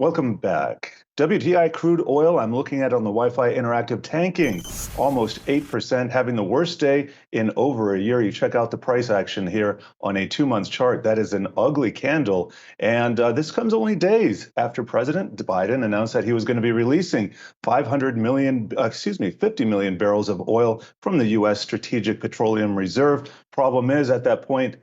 Welcome back. WTI crude oil, I'm looking at on the Wi-Fi Interactive tanking, almost 8%, having the worst day in over a year. You check out the price action here on a 2-month chart. That is an ugly candle. And this comes only days after President Biden announced that he was going to be releasing 50 million barrels of oil from the U.S. Strategic Petroleum Reserve. Problem is, at that point,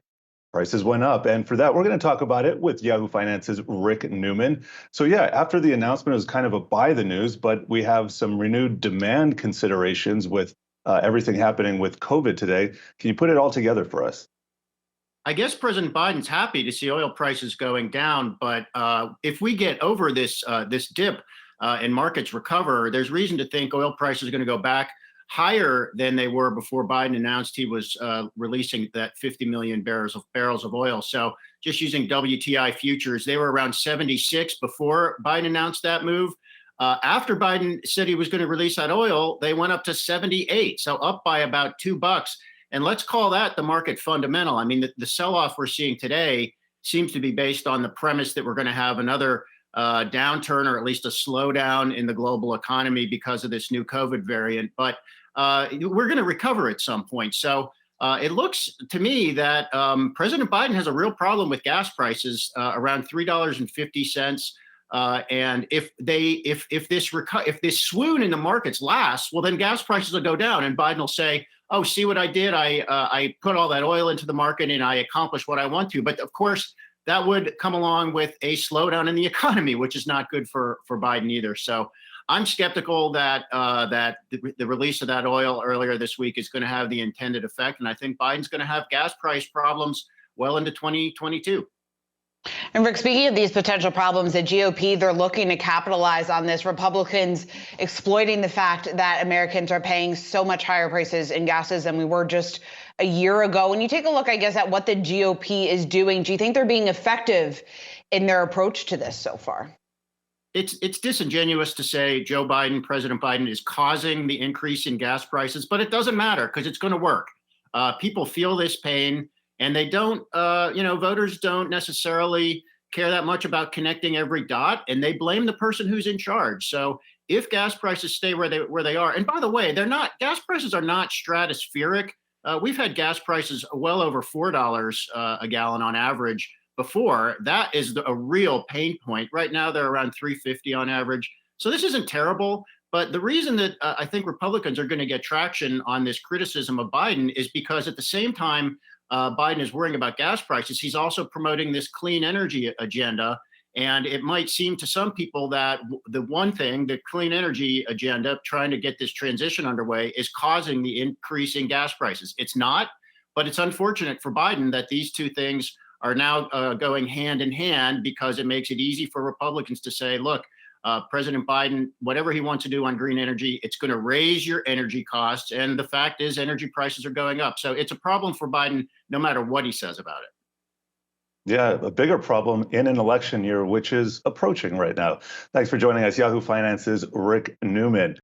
prices went up. And for that, we're going to talk about it with Yahoo Finance's Rick Newman. So yeah, after the announcement, it was kind of a buy the news, but we have some renewed demand considerations with everything happening with COVID today. Can you put it all together for us? I guess President Biden's happy to see oil prices going down, but if we get over this dip and markets recover, there's reason to think oil prices are going to go back higher than they were before Biden announced he was releasing that 50 million barrels of oil. So just using WTI futures, they were around 76 before Biden announced that move. After Biden said he was going to release that oil, they went up to 78, so up by about $2. And let's call that the market fundamental. I mean, the sell-off we're seeing today seems to be based on the premise that we're going to have another downturn, or at least a slowdown in the global economy because of this new COVID variant. But we're going to recover at some point. So it looks to me that President Biden has a real problem with gas prices around $3.50. And if this swoon in the markets lasts, well, then gas prices will go down, and Biden will say, "Oh, see what I did? I put all that oil into the market, and I accomplished what I want to." But of course, that would come along with a slowdown in the economy, which is not good for Biden either. So I'm skeptical that the release of that oil earlier this week is going to have the intended effect. And I think Biden's going to have gas price problems well into 2022. And Rick, speaking of these potential problems, the GOP, they're looking to capitalize on this. Republicans exploiting the fact that Americans are paying so much higher prices in gases than we were just a year ago. When you take a look, I guess, at what the GOP is doing, do you think they're being effective in their approach to this so far? It's disingenuous to say President Biden is causing the increase in gas prices, but it doesn't matter because it's going to work. People feel this pain. And they don't, voters don't necessarily care that much about connecting every dot, and they blame the person who's in charge. So if gas prices stay where they are, and by the way, gas prices are not stratospheric. We've had gas prices well over $4 a gallon on average before. That is a real pain point. Right now, they're around $3.50 on average. So this isn't terrible. But the reason that I think Republicans are going to get traction on this criticism of Biden is because at the same time, Biden is worrying about gas prices, he's also promoting this clean energy agenda. And it might seem to some people that the clean energy agenda, trying to get this transition underway, is causing the increase in gas prices. It's not, but it's unfortunate for Biden that these two things are now going hand in hand, because it makes it easy for Republicans to say, look, President Biden, whatever he wants to do on green energy, it's going to raise your energy costs. And the fact is, energy prices are going up. So it's a problem for Biden, no matter what he says about it. Yeah, a bigger problem in an election year, which is approaching right now. Thanks for joining us, Yahoo Finance's Rick Newman.